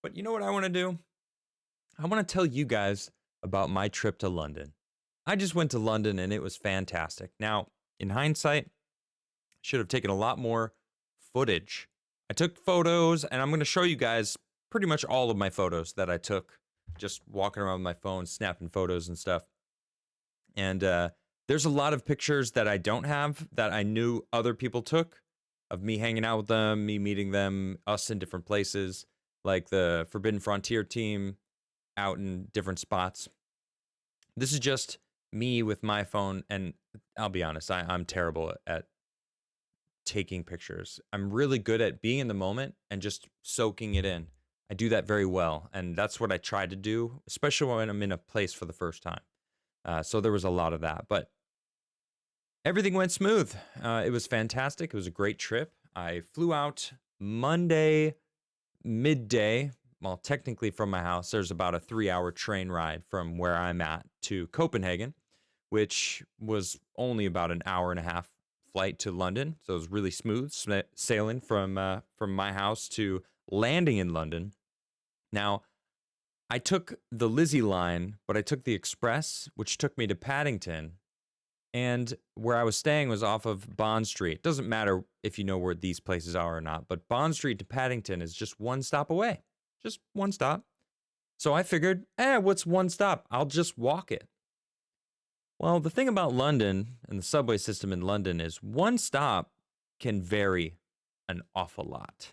But you know what I want to do? I want to tell you guys about my trip to London. I just went to London and it was fantastic. Now, in hindsight, should have taken a lot more footage. I took photos and I'm going to show you guys pretty much all of my photos that I took just walking around with my phone, snapping photos and stuff. And there's a lot of pictures that I don't have that I knew other people took of me hanging out with them, me meeting them, us in different places, like the Forbidden Frontier team out in different spots. This is just me with my phone, and I'll be honest, I'm terrible at taking pictures. I'm really good at being in the moment and just soaking it in. I do that very well, and that's what I try to do, especially when I'm in a place for the first time. So there was a lot of that, but everything went smooth. It was fantastic. It was a great trip. I flew out Monday midday. Well, technically from my house, there's about a 3-hour train ride from where I'm at to Copenhagen, which was only about an hour and a half flight to London. So it was really smooth sailing from my house to landing in London. Now, I took the Lizzie line, but I took the Express, which took me to Paddington. And where I was staying was off of Bond Street. Doesn't matter if you know where these places are or not, but Bond Street to Paddington is just one stop away. Just one stop. So I figured, what's one stop? I'll just walk it. Well, the thing about London and the subway system in London is one stop can vary an awful lot.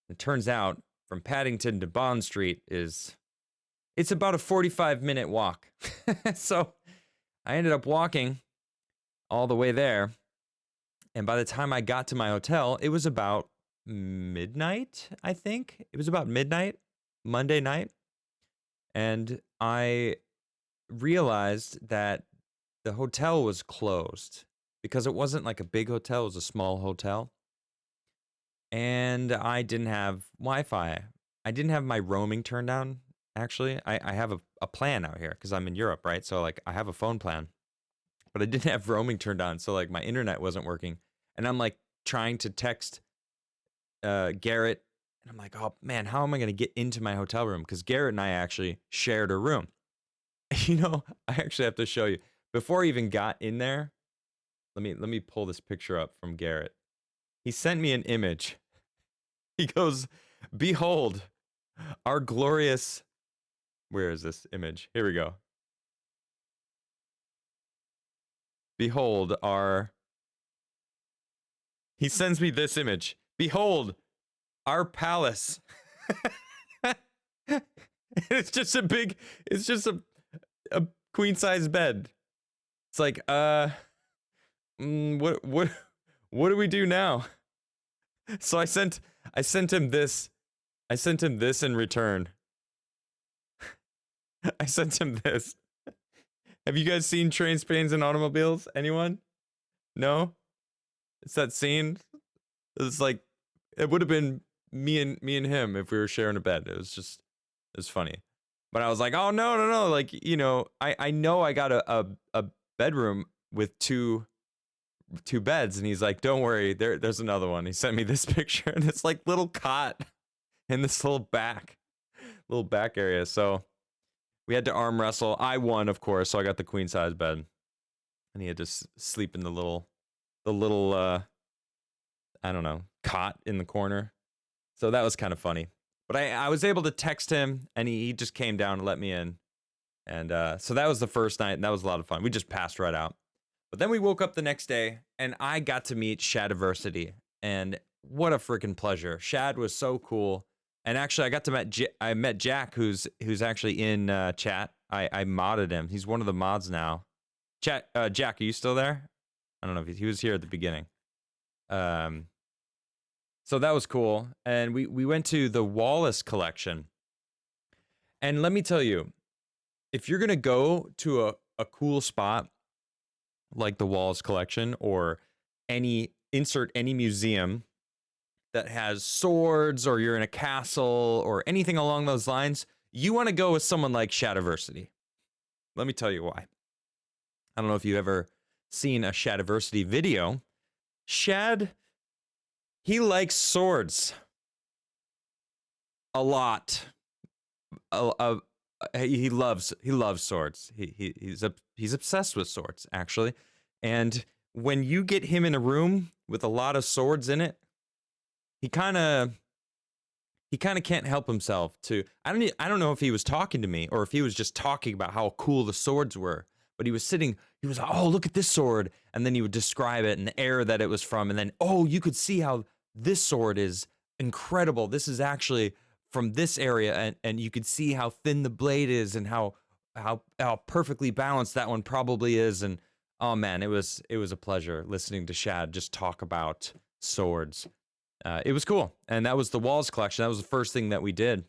It turns out from Paddington to Bond Street it's about a 45-minute walk. So I ended up walking all the way there. And by the time I got to my hotel, it was about midnight, I think. It was about midnight, Monday night. And I realized that the hotel was closed because it wasn't like a big hotel, it was a small hotel. And I didn't have Wi-Fi. I didn't have my roaming turned on, actually. I have a plan out here because I'm in Europe, right? So like I have a phone plan, but I didn't have roaming turned on. So like my internet wasn't working. And I'm like trying to text Garrett. And I'm like, oh man, how am I going to get into my hotel room? Because Garrett and I actually shared a room. You know, I actually have to show you. Before I even got in there, let me pull this picture up from Garrett. He sent me an image. He goes, behold, our glorious... Where is this image? Here we go. Behold, he sends me this image. Behold, our palace. It's just a queen size bed. It's like, what do we do now? So I sent him this. I sent him this in return. I sent him this. Have you guys seen Trains, Planes, and Automobiles? Anyone? No? It's that scene. It's like, it would have been me and him if we were sharing a bed. It was funny. But I was like, oh no. Like, you know, I know I got a bedroom with two beds, and he's like, don't worry, there's another one. He sent me this picture, and it's like little cot in this little back area. So we had to arm wrestle. I won, of course, so I got the queen size bed, and he had to sleep in the little I don't know, cot in the corner. So that was kind of funny. But I was able to text him, and he just came down and let me in. And so that was the first night, and that was a lot of fun. We just passed right out. But then we woke up the next day, and I got to meet Shadiversity. And what a freaking pleasure. Shad was so cool. And actually, I met Jack, who's actually in chat. I modded him. He's one of the mods now. Jack, are you still there? I don't know if he was here at the beginning. So that was cool. And we went to the Wallace collection. And let me tell you, if you're going to go to a cool spot like the Wallace collection or insert any museum that has swords, or you're in a castle or anything along those lines, you want to go with someone like Shadiversity. Let me tell you why. I don't know if you've ever seen a Shadiversity video. Shad, he likes swords a lot. he loves swords. He's obsessed with swords actually, and when you get him in a room with a lot of swords in it, he kind of can't help himself to. I don't know if he was talking to me or if he was just talking about how cool the swords were. But he was like, oh, look at this sword. And then he would describe it and the era that it was from. And then, oh, you could see how this sword is incredible. This is actually from this area. And you could see how thin the blade is and how perfectly balanced that one probably is. And oh man, it was a pleasure listening to Shad just talk about swords. It was cool. And that was the Walls collection. That was the first thing that we did.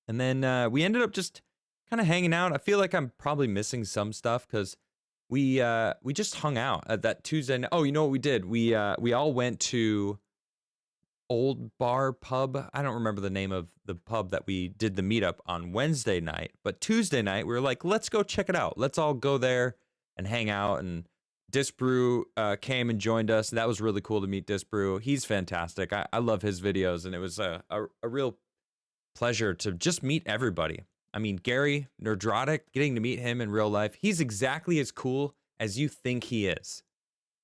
And then we ended up just kind of hanging out. I feel like I'm probably missing some stuff because we just hung out at that Tuesday night. Oh, you know what we did? We all went to Old Bar Pub. I don't remember the name of the pub that we did the meetup on Wednesday night, but Tuesday night we were like, let's go check it out. Let's all go there and hang out. And Disbrew came and joined us. That was really cool to meet Disbrew. He's fantastic. I love his videos, and it was a real pleasure to just meet everybody. I mean, Gary Nerdrotic, getting to meet him in real life, he's exactly as cool as you think he is.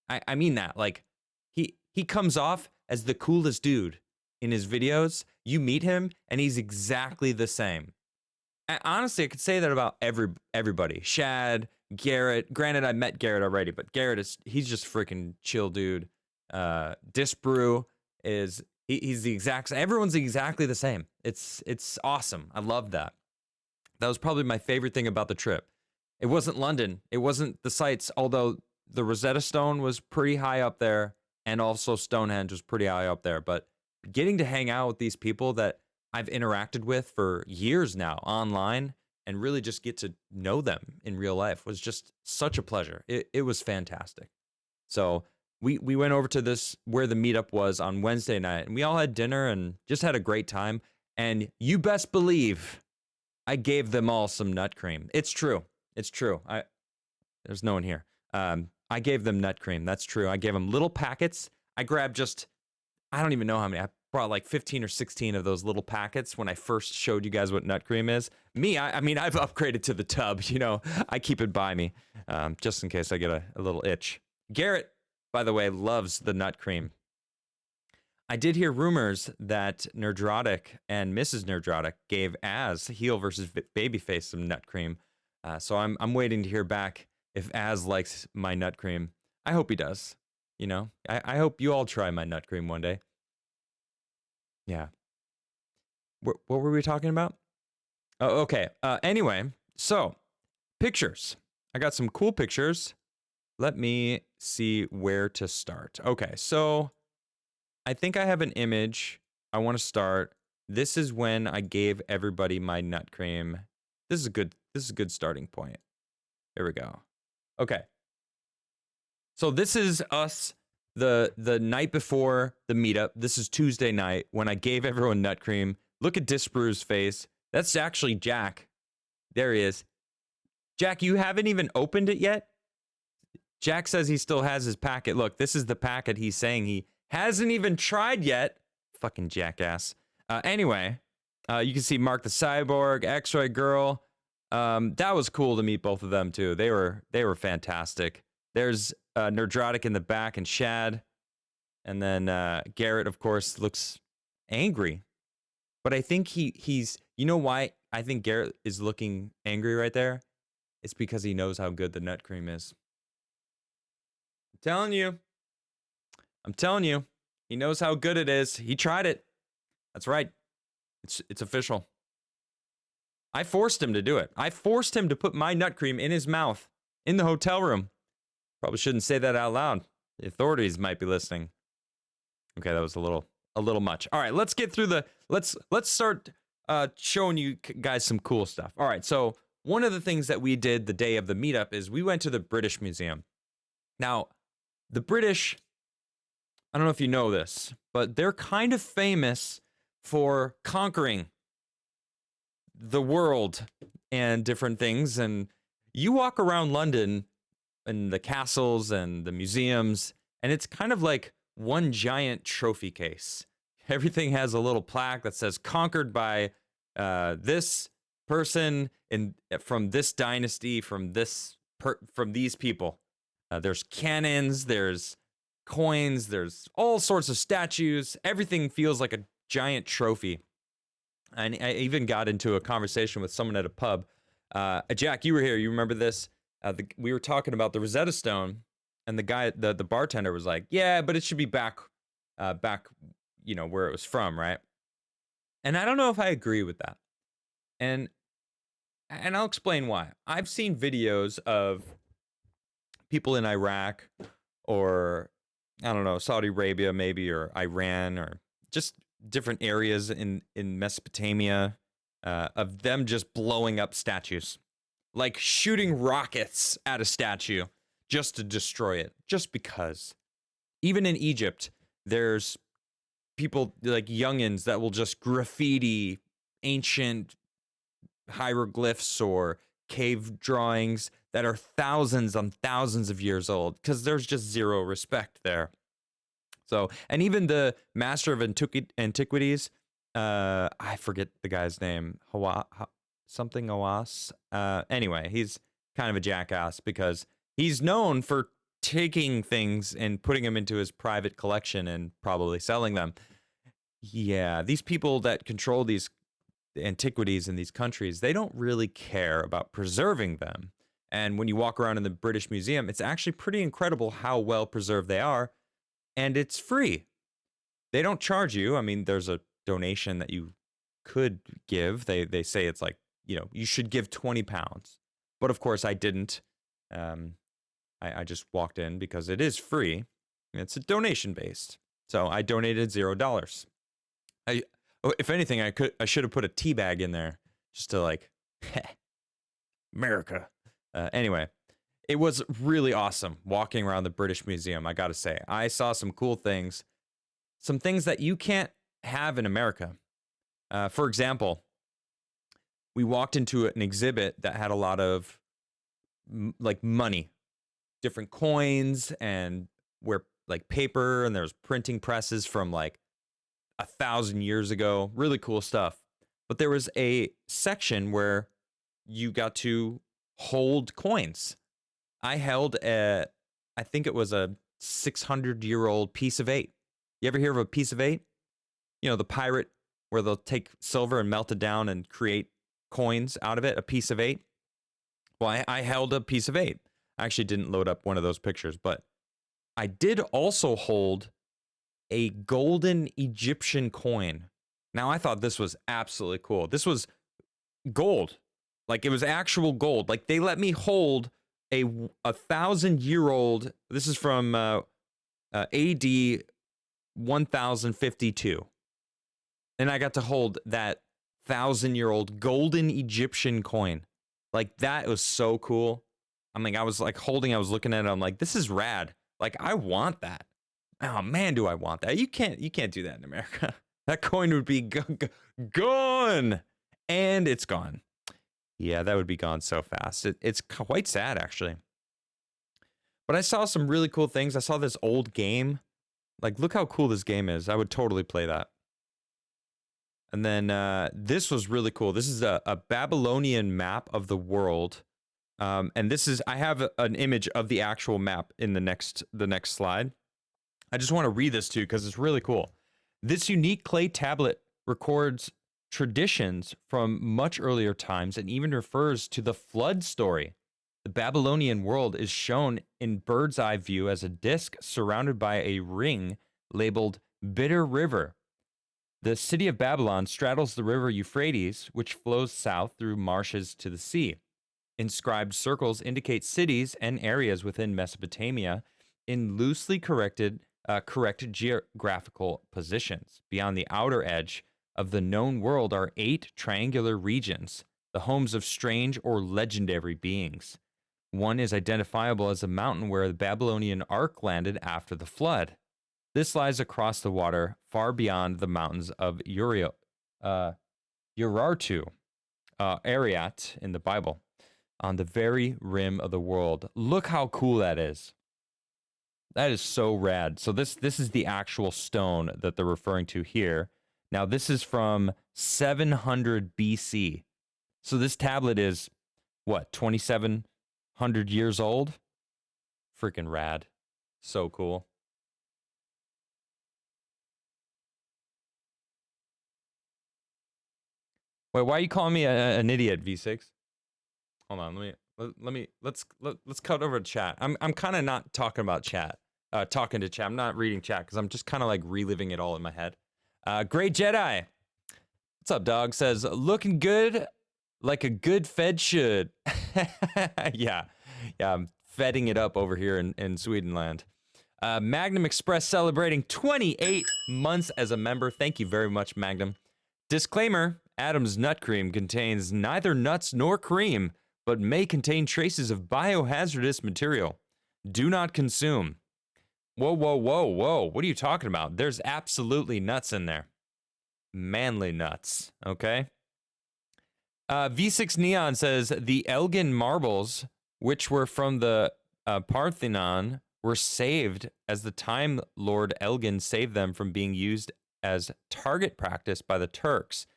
I mean that. Like, he comes off as the coolest dude in his videos. You meet him, and he's exactly the same. Honestly, I could say that about everybody. Shad, Garrett. Granted, I met Garrett already, but he's just freaking chill dude. Disbrew is he's the exact. Everyone's exactly the same. It's awesome. I love that. That was probably my favorite thing about the trip. It wasn't London. It wasn't the sights, although the Rosetta Stone was pretty high up there, and also Stonehenge was pretty high up there. But getting to hang out with these people that I've interacted with for years now online and really just get to know them in real life was just such a pleasure. It was fantastic. So we went over to this where the meetup was on Wednesday night, and we all had dinner and just had a great time. And you best believe I gave them all some nut cream. It's true. It's true. There's no one here. I gave them nut cream. That's true. I gave them little packets. I grabbed I don't even know how many. I brought like 15 or 16 of those little packets when I first showed you guys what nut cream is. I mean, I've upgraded to the tub. You know, I keep it by me just in case I get a little itch. Garrett, by the way, loves the nut cream. I did hear rumors that Nerdrotic and Mrs. Nerdrotic gave Az heel versus Babyface some nut cream. So I'm waiting to hear back if Az likes my nut cream. I hope he does. You know, I hope you all try my nut cream one day. Yeah. What were we talking about? Oh, okay. Anyway, so pictures. I got some cool pictures. Let me see where to start. Okay, so I think I have an image. I want to start. This is when I gave everybody my nut cream. This is a good starting point. There we go. Okay. So this is us the night before the meetup. This is Tuesday night when I gave everyone nut cream. Look at Disbrew's face. That's actually Jack. There he is. Jack, you haven't even opened it yet? Jack says he still has his packet. Look, this is the packet he's saying he hasn't even tried yet. Fucking jackass. Anyway, you can see Mark the Cyborg, X-Ray Girl. That was cool to meet both of them too. They were fantastic. There's Nerdrotic in the back and Shad. And then Garrett, of course, looks angry. But I think he's you know why I think Garrett is looking angry right there? It's because he knows how good the nut cream is. I'm telling you, he knows how good it is. He tried it. That's right. It's official. I forced him to do it. I forced him to put my nut cream in his mouth in the hotel room. Probably shouldn't say that out loud. The authorities might be listening. Okay, that was a little much. All right, let's get through let's start showing you guys some cool stuff. All right, so one of the things that we did the day of the meetup is we went to the British Museum. Now, the British, I don't know if you know this, but they're kind of famous for conquering the world and different things. And you walk around London and the castles and the museums, and it's kind of like one giant trophy case. Everything has a little plaque that says conquered by this person from this dynasty, from these people. There's cannons, there's coins, there's all sorts of statues. Everything feels like a giant trophy. And I even got into a conversation with someone at a pub. Jack, you were here. You remember this? We were talking about the Rosetta Stone, and the guy, the bartender, was like, "Yeah, but it should be back, where it was from, right?" And I don't know if I agree with that. And I'll explain why. I've seen videos of people in Iraq, or I don't know, Saudi Arabia maybe, or Iran, or just different areas in Mesopotamia, of them just blowing up statues, like shooting rockets at a statue just to destroy it, just because. Even in Egypt, there's people like youngins that will just graffiti ancient hieroglyphs or cave drawings that are thousands on thousands of years old, because there's just zero respect there. So, and even the master of antiquities, I forget the guy's name, something Hawass. Anyway, he's kind of a jackass because he's known for taking things and putting them into his private collection and probably selling them. Yeah, these people that control these antiquities in these countries, they don't really care about preserving them. And when you walk around in the British Museum, it's actually pretty incredible how well preserved they are. And it's free. They don't charge you. I mean, there's a donation that you could give. They say it's like, you should give 20 pounds. But of course, I didn't. I just walked in because it is free. It's a donation based. So I donated $0. If anything, I should have put a tea bag in there just to like, America. Anyway, it was really awesome walking around the British Museum. I got to say, I saw some cool things, some things that you can't have in America. For example, we walked into an exhibit that had a lot of like money, different coins, and where like paper, and there's printing presses from like 1,000 years ago. Really cool stuff. But there was a section where you got to hold coins. I held I think it was a 600-year-old piece of 8. You ever hear of a piece of 8? The pirate, where they'll take silver and melt it down and create coins out of it, a piece of 8. Well, I held a piece of 8. I actually didn't load up one of those pictures, but I did also hold a golden Egyptian coin. Now, I thought this was absolutely cool. This was gold. Like, it was actual gold. Like, they let me hold a 1,000-year-old. This is from AD 1052. And I got to hold that 1,000-year-old golden Egyptian coin. Like, that was so cool. I mean, I was looking at it. I'm like, this is rad. Like, I want that. Oh man, do I want that? You can't do that in America. That coin would be gone, and it's gone. Yeah, that would be gone so fast. It's quite sad, actually. But I saw some really cool things. I saw this old game. Like, look how cool this game is. I would totally play that. And then this was really cool. This is a Babylonian map of the world. And I have an image of the actual map in the next slide. I just want to read this to you because it's really cool. This unique clay tablet records traditions from much earlier times and even refers to the flood story. The Babylonian world is shown in bird's eye view as a disk surrounded by a ring labeled Bitter River. The city of Babylon straddles the river Euphrates, which flows south through marshes to the sea. Inscribed circles indicate cities and areas within Mesopotamia in loosely correct geographical positions. Beyond the outer edge of the known world are 8 triangular regions, the homes of strange or legendary beings. One is identifiable as a mountain where the Babylonian ark landed after the flood. This lies across the water, far beyond the mountains of Urartu, Ariat in the Bible, on the very rim of the world. Look how cool that is. That is so rad. So this is the actual stone that they're referring to here. Now, this is from 700 BC. So this tablet is, what, 2,700 years old? Freaking rad. So cool. Wait, why are you calling me an idiot, V6? Hold on, let's cut over to chat. I'm kind of not talking about chat. Talking to chat. I'm not reading chat because I'm just kind of like reliving it all in my head. Great Jedi. What's up, dog? Says, looking good like a good Fed should. Yeah, I'm fedding it up over here in Swedenland. Magnum Express celebrating 28 months as a member. Thank you very much, Magnum. Disclaimer, Adam's nut cream contains neither nuts nor cream, but may contain traces of biohazardous material. Do not consume. Whoa. What are you talking about? There's absolutely nuts in there. Manly nuts, okay? V6 Neon says, the Elgin marbles, which were from the Parthenon, were saved as the Time Lord Elgin saved them from being used as target practice by the Turks.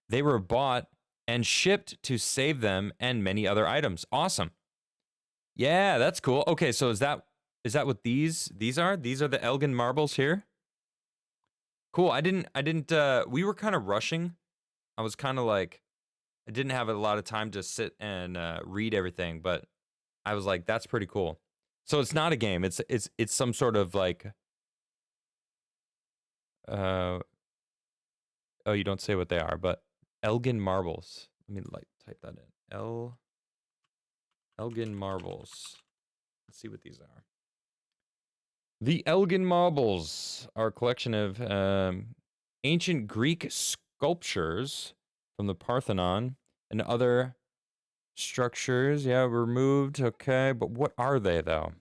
They were bought and shipped to save them and many other items. Awesome. Yeah, that's cool. Okay, so is that what these are? These are the Elgin marbles here? Cool. I didn't we were kind of rushing. I was kind of like, I didn't have a lot of time to sit and read everything, but I was like, that's pretty cool. So it's not a game. It's some sort of like oh, you don't say what they are, but Elgin marbles. Let me like type that in. Elgin marbles. Let's see what these are. The Elgin marbles are a collection of ancient Greek sculptures from the Parthenon and other structures. Yeah, removed. Okay, but what are they though?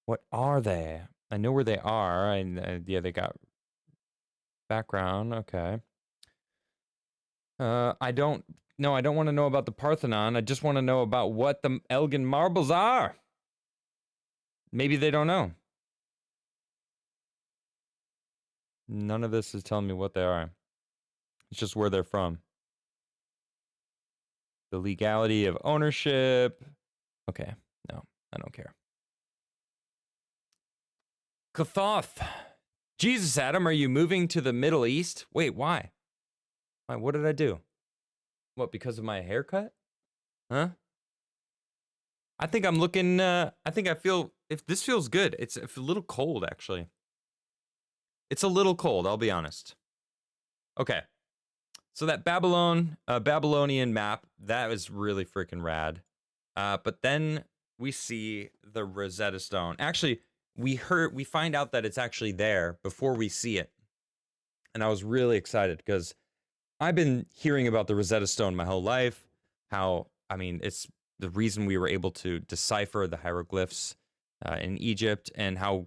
What are they? I know where they are. Yeah, they got background. Okay. I don't want to know about the Parthenon. I just want to know about what the Elgin marbles are. Maybe they don't know. None of this is telling me what they are. It's just where they're from. The legality of ownership. Okay, no, I don't care. Kathoth. Jesus, Adam, are you moving to the Middle East? Wait, why? Why? What did I do? What, because of my haircut? Huh? I think I'm looking, I think I feel, if this feels good. It's a little cold, actually. It's a little cold, I'll be honest. Okay. So that Babylonian map, that was really freaking rad. But then we see the Rosetta Stone. Actually, we find out that it's actually there before we see it. And I was really excited because I've been hearing about the Rosetta Stone my whole life. How, I mean, it's the reason we were able to decipher the hieroglyphs in Egypt and how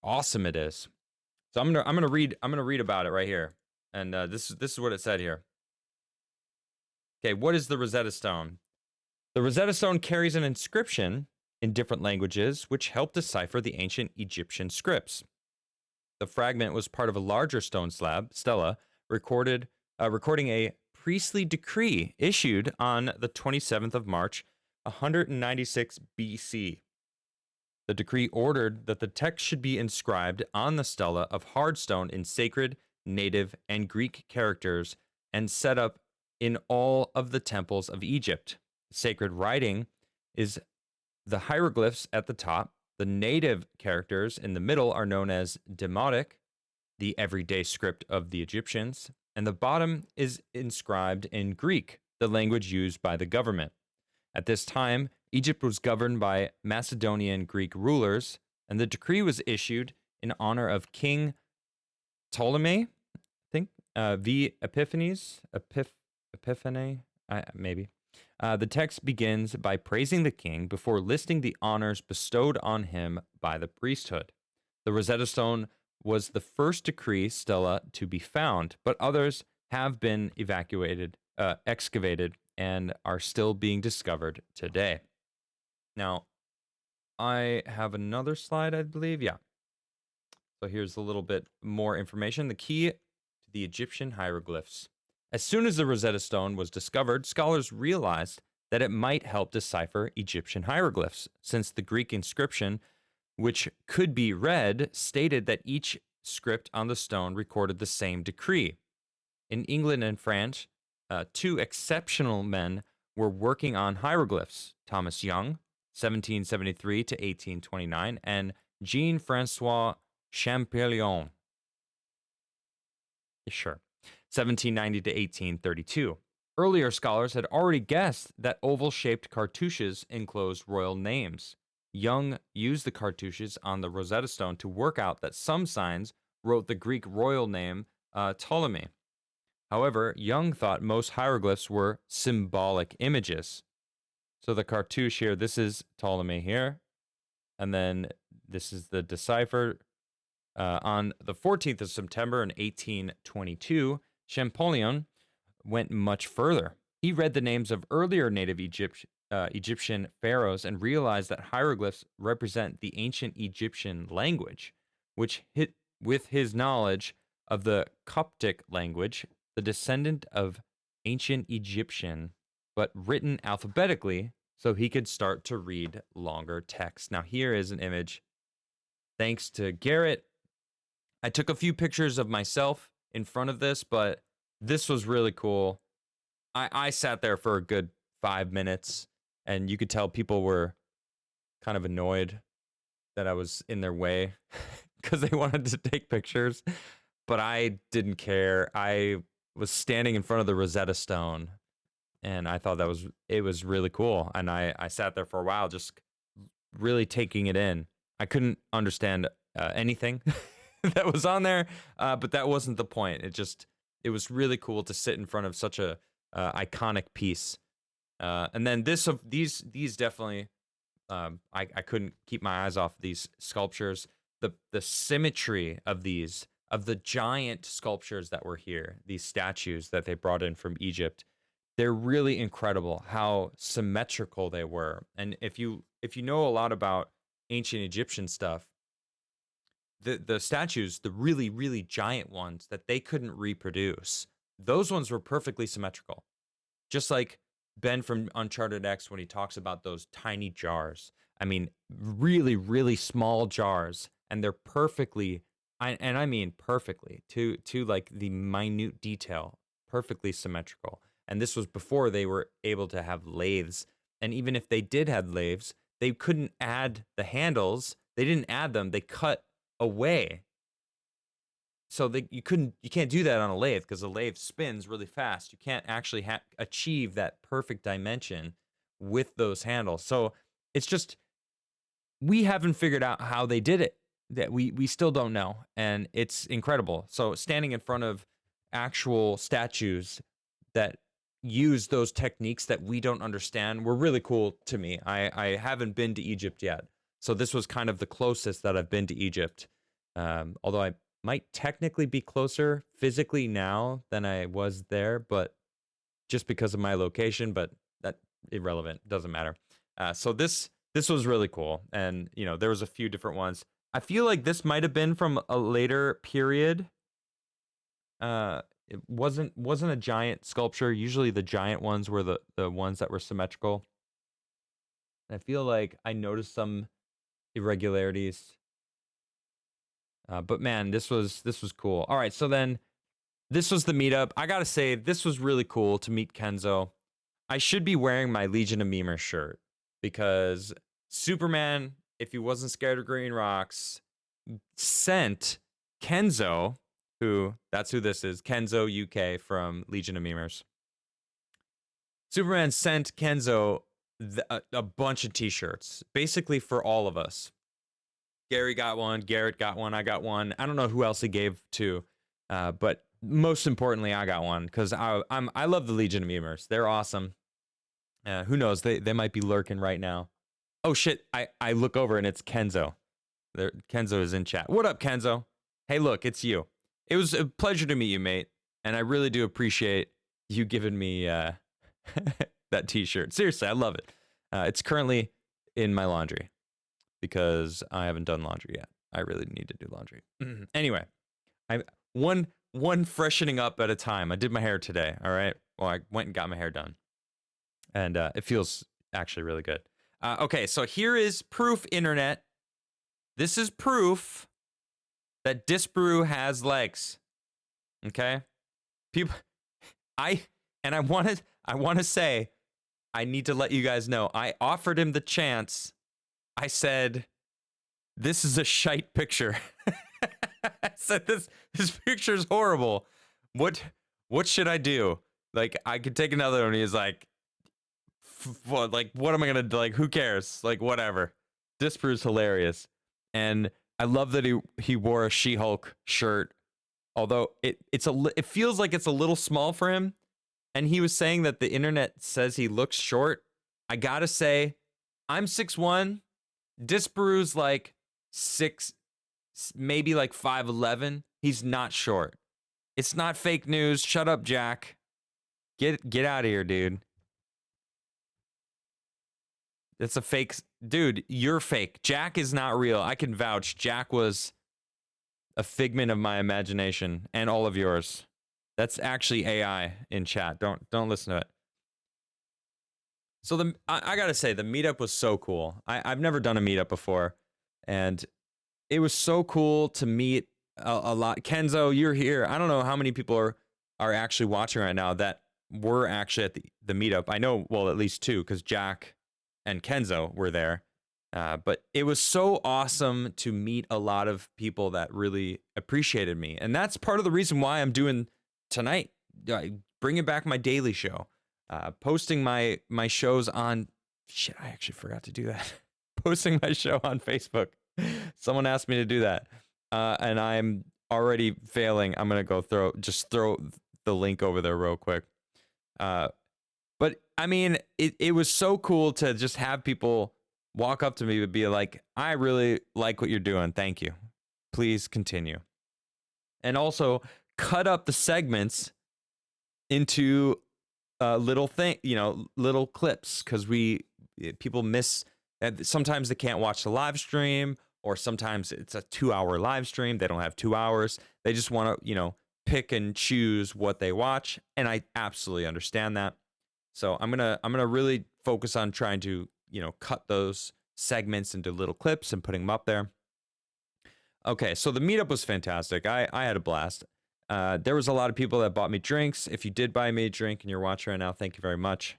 awesome it is. So I'm gonna read about it right here. And this is what it said here. Okay, what is the Rosetta Stone? The Rosetta Stone carries an inscription in different languages which help decipher the ancient Egyptian scripts. The fragment was part of a larger stone stela, recording a priestly decree issued on the 27th of March, 196 BC. The decree ordered that the text should be inscribed on the stela of hard stone in sacred, native, and Greek characters and set up in all of the temples of Egypt. Sacred writing is the hieroglyphs at the top. The native characters in the middle are known as Demotic, the everyday script of the Egyptians, and the bottom is inscribed in Greek, the language used by the government. At this time, Egypt was governed by Macedonian Greek rulers, and the decree was issued in honor of King Ptolemy, I think, V. Epiphany, maybe. The text begins by praising the king before listing the honors bestowed on him by the priesthood. The Rosetta Stone was the first decree stela to be found, but others have been excavated, and are still being discovered today. Now, I have another slide, I believe. Yeah. So here's a little bit more information. The key to the Egyptian hieroglyphs. As soon as the Rosetta Stone was discovered, scholars realized that it might help decipher Egyptian hieroglyphs, since the Greek inscription, which could be read, stated that each script on the stone recorded the same decree. In England and France, two exceptional men were working on hieroglyphs: Thomas Young, 1773 to 1829, and Jean Francois Champollion, sure, 1790 to 1832. Earlier scholars had already guessed that oval shaped cartouches enclosed royal names. Young used the cartouches on the Rosetta Stone to work out that some signs wrote the Greek royal name Ptolemy. However, Young thought most hieroglyphs were symbolic images. So the cartouche here, this is Ptolemy here, and then this is the decipher. On the 14th of September in 1822, Champollion went much further. He read the names of earlier native Egyptian pharaohs and realized that hieroglyphs represent the ancient Egyptian language, which hit with his knowledge of the Coptic language, the descendant of ancient Egyptian, but written alphabetically so he could start to read longer text. Now, here is an image. Thanks to Garrett, I took a few pictures of myself in front of this, but this was really cool. I sat there for a good 5 minutes, and you could tell people were kind of annoyed that I was in their way because they wanted to take pictures, but I didn't care. I was standing in front of the Rosetta Stone, and I thought it was really cool. And I sat there for a while just really taking it in. I couldn't understand anything that was on there, but that wasn't the point. It was really cool to sit in front of such a iconic piece. And then these definitely, I couldn't keep my eyes off these sculptures. The symmetry of the giant sculptures that were here, these statues that they brought in from Egypt, they're really incredible how symmetrical they were. And if you know a lot about ancient Egyptian stuff, the statues, the really, really giant ones that they couldn't reproduce, those ones were perfectly symmetrical. Just like Ben from Uncharted X when he talks about those tiny jars. I mean, really, really small jars, and they're perfectly, and I mean perfectly, to like the minute detail, perfectly symmetrical. And this was before they were able to have lathes. And even if they did have lathes, they couldn't add the handles. They didn't add them. They cut away. So you can't do that on a lathe because the lathe spins really fast. You can't actually achieve that perfect dimension with those handles. So it's just, we haven't figured out how they did it. That we still don't know, and it's incredible. So standing in front of actual statues that use those techniques that we don't understand were really cool to me. I haven't been to Egypt yet, so this was kind of the closest that I've been to Egypt. Although I might technically be closer physically now than I was there, but just because of my location, but that irrelevant, doesn't matter. So this was really cool, and there was a few different ones. I feel like this might have been from a later period. It wasn't a giant sculpture. Usually the giant ones were the ones that were symmetrical. I feel like I noticed some irregularities. But man, this was cool. All right, so then this was the meetup. I gotta say, this was really cool to meet Kenzo. I should be wearing my Legion of Memers shirt because Superman, if he wasn't scared of green rocks, sent Kenzo, that's who this is, Kenzo UK from Legion of Memers. Superman sent Kenzo a bunch of t-shirts, basically for all of us. Gary got one, Garrett got one, I got one. I don't know who else he gave to, but most importantly, I got one because I love the Legion of Memers. They're awesome. Who knows? They might be lurking right now. Oh shit! I look over and it's Kenzo. Kenzo is in chat. What up, Kenzo? Hey, look, it's you. It was a pleasure to meet you, mate, and I really do appreciate you giving me that T-shirt. Seriously, I love it. It's currently in my laundry because I haven't done laundry yet. I really need to do laundry. Anyway, one one freshening up at a time. I did my hair today. All right. Well, I went and got my hair done, and it feels actually really good. Okay, so here is proof, internet. This is proof that Disparu has legs. Okay, people. I want to say, I need to let you guys know. I offered him the chance. I said, "This is a shite picture." I said, "This picture is horrible. What should I do? Like, I could take another one." He's like, "What? Like, what am I gonna do? Like, who cares? Like, whatever." Disparu's hilarious, and I love that he wore a She-Hulk shirt. Although it feels like it's a little small for him, and he was saying that the internet says he looks short. I gotta say, I'm 6'1". Disparu's like 6, maybe like 5'11". He's not short. It's not fake news. Shut up, Jack. Get out of here, dude. It's a fake. Dude, you're fake. Jack is not real. I can vouch. Jack was a figment of my imagination and all of yours. That's actually AI in chat. Don't listen to it. So I gotta say, the meetup was so cool. I've never done a meetup before, and it was so cool to meet a lot. Kenzo, you're here. I don't know how many people are actually watching right now that were actually at the meetup. I know, well, at least 2, because Jack and Kenzo were there. But it was so awesome to meet a lot of people that really appreciated me. And that's part of the reason why I'm doing tonight, bringing back my daily show, posting my shows on, shit, I actually forgot to do that. Posting my show on Facebook. Someone asked me to do that. And I'm already failing. I'm going to go throw the link over there real quick. But I mean, it was so cool to just have people walk up to me and be like, "I really like what you're doing. Thank you. Please continue." And also cut up the segments into little clips, because people miss. Sometimes they can't watch the live stream, or sometimes it's a 2-hour live stream. They don't have 2 hours. They just want to, pick and choose what they watch, and I absolutely understand that. So I'm gonna really focus on trying to cut those segments into little clips and putting them up there. Okay, so the meetup was fantastic. I had a blast. There was a lot of people that bought me drinks. If you did buy me a drink and you're watching right now, thank you very much.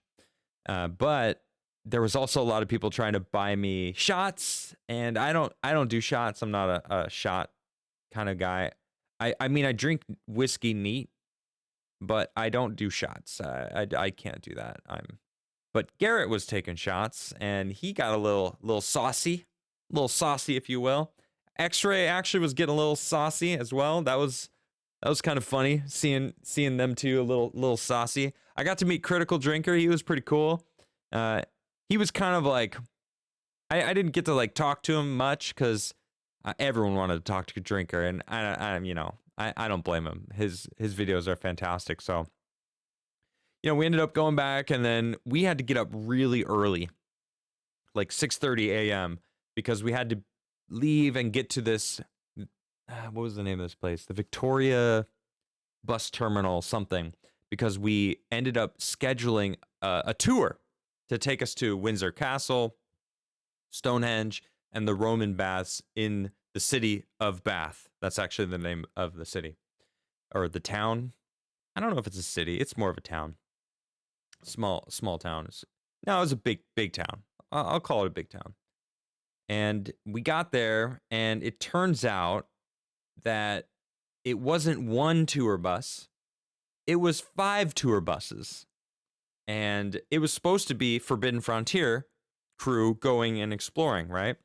But there was also a lot of people trying to buy me shots, and I don't do shots. I'm not a shot kind of guy. I mean, I drink whiskey neat, but I don't do shots. I can't do that. But Garrett was taking shots, and he got a little saucy, if you will. X-Ray actually was getting a little saucy as well. That was kind of funny seeing them two a little saucy. I got to meet Critical Drinker. He was pretty cool. He was kind of like, I didn't get to like talk to him much because everyone wanted to talk to Drinker, and I don't blame him. His videos are fantastic. So, we ended up going back, and then we had to get up really early, like 6:30 a.m., because we had to leave and get to this, what was the name of this place? The Victoria Bus Terminal something, because we ended up scheduling a tour to take us to Windsor Castle, Stonehenge, and the Roman baths in the city of Bath. That's actually the name of the city, or the town. I don't know if it's a city. It's more of a town. Small town. No, it's a big town. I'll call it a big town. And we got there, and it turns out that it wasn't one tour bus. It was 5 tour buses. And it was supposed to be Forbidden Frontier crew going and exploring, right?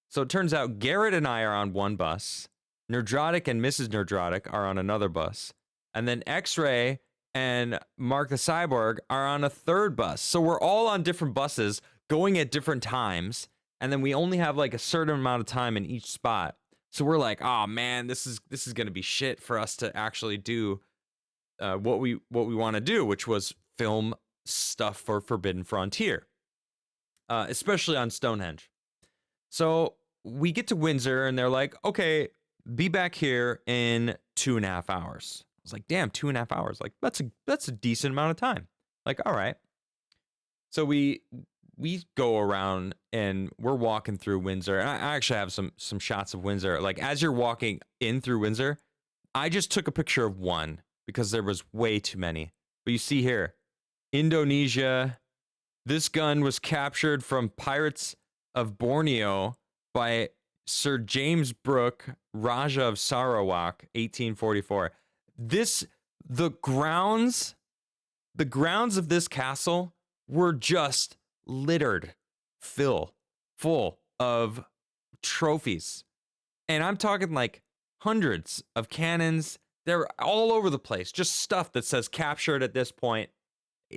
So it turns out Garrett and I are on one bus. Nerdrotic and Mrs. Nerdrotic are on another bus. And then X-Ray and Mark the Cyborg are on a third bus. So we're all on different buses going at different times. And then we only have like a certain amount of time in each spot. So we're like, oh man, this is going to be shit for us to actually do what we want to do, which was film stuff for Forbidden Frontier, especially on Stonehenge. So we get to Windsor, and they're like, okay, be back here in 2.5 hours. I was like, damn, 2.5 hours. Like, that's a decent amount of time. Like, all right. So we go around and we're walking through Windsor. And I actually have some shots of Windsor. Like, as you're walking in through Windsor, I just took a picture of one because there was way too many. But you see here, Indonesia. This gun was captured from pirates of Borneo by Sir James Brooke, Raja of Sarawak, 1844. The grounds of this castle were just littered, full of trophies. And I'm talking like hundreds of cannons. They're all over the place. Just stuff that says captured at this point,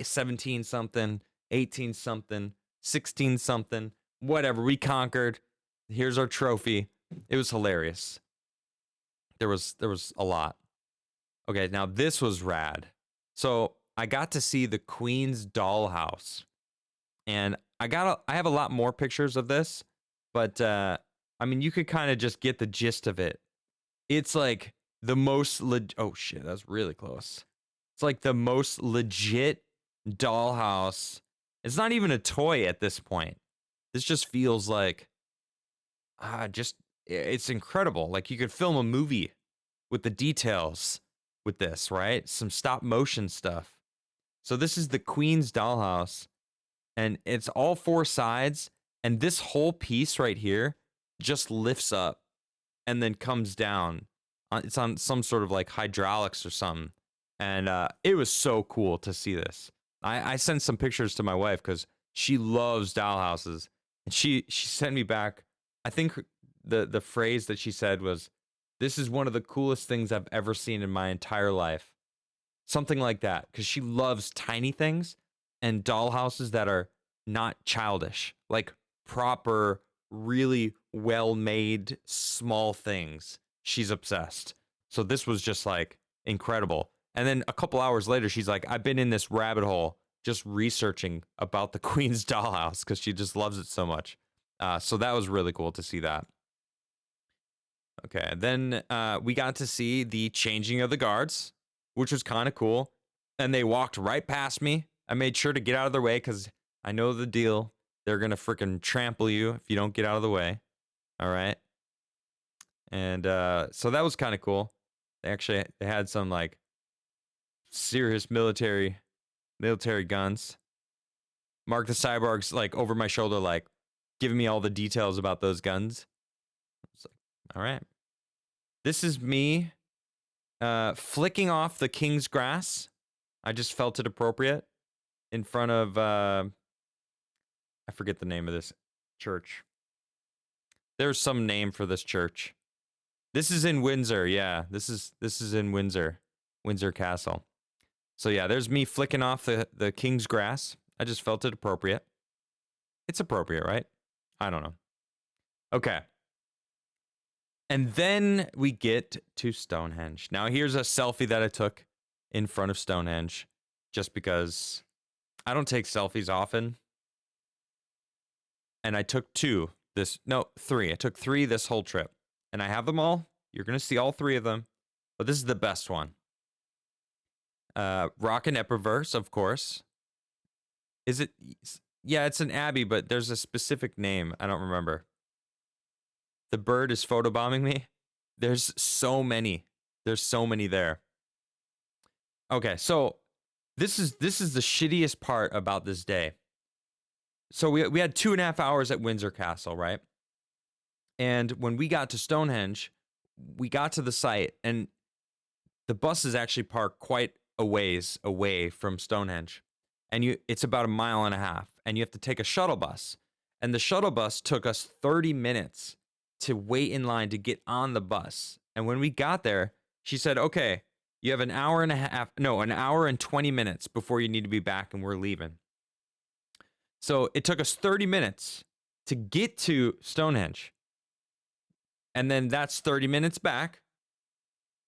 17 something, 18 something, 16 something, whatever. We conquered. Here's our trophy. It was hilarious. There was a lot. Okay, now this was rad. So I got to see the Queen's dollhouse. And I have a lot more pictures of this, but I mean, you could kind of just get the gist of it. It's like the most oh shit, that's really close. It's like the most legit dollhouse. It's not even a toy at this point. This just feels like it's incredible. Like you could film a movie with the details with this, right? Some stop motion stuff. So this is the Queen's dollhouse, and it's all four sides, and this whole piece right here just lifts up and then comes down. It's on some sort of like hydraulics or something. And it was so cool to see this. I sent some pictures to my wife because she loves dollhouses. And she sent me back, I think the phrase that she said was, "This is one of the coolest things I've ever seen in my entire life." Something like that. Because she loves tiny things and dollhouses that are not childish. Like proper, really well-made, small things. She's obsessed. So this was just like incredible. And then a couple hours later, she's like, "I've been in this rabbit hole just researching about the Queen's dollhouse," because she just loves it so much. So that was really cool to see that. Okay, then we got to see the changing of the guards, which was kind of cool. And they walked right past me. I made sure to get out of their way because I know the deal. They're going to freaking trample you if you don't get out of the way. All right. And so that was kind of cool. They had some like serious military guns. Mark the Cyborg's like over my shoulder, like giving me all the details about those guns. It's like, all right. This is me flicking off the king's grass. I just felt it appropriate in front of I forget the name of this church. There's some name for this church. This is in Windsor. Yeah, this is in Windsor Castle. So yeah, there's me flicking off the king's grass. I just felt it appropriate. It's appropriate, right? I don't know. Okay. And then we get to Stonehenge. Now here's a selfie that I took in front of Stonehenge just because I don't take selfies often. And I took three. I took 3 this whole trip. And I have them all. You're going to see all 3 of them. But this is the best one. Rock and Epiverse, of course. Is it? Yeah, it's an abbey, but there's a specific name. I don't remember. The bird is photobombing me. There's so many. There's so many there. Okay, so this is the shittiest part about this day. So we had 2.5 hours at Windsor Castle, right? And when we got to Stonehenge, we got to the site, and the bus is actually parked quite a ways away from Stonehenge. And it's about 1.5 miles, and you have to take a shuttle bus. And the shuttle bus took us 30 minutes to wait in line to get on the bus. And when we got there, she said, "Okay, you have an hour and 20 minutes before you need to be back, and we're leaving." So it took us 30 minutes to get to Stonehenge. And then that's 30 minutes back,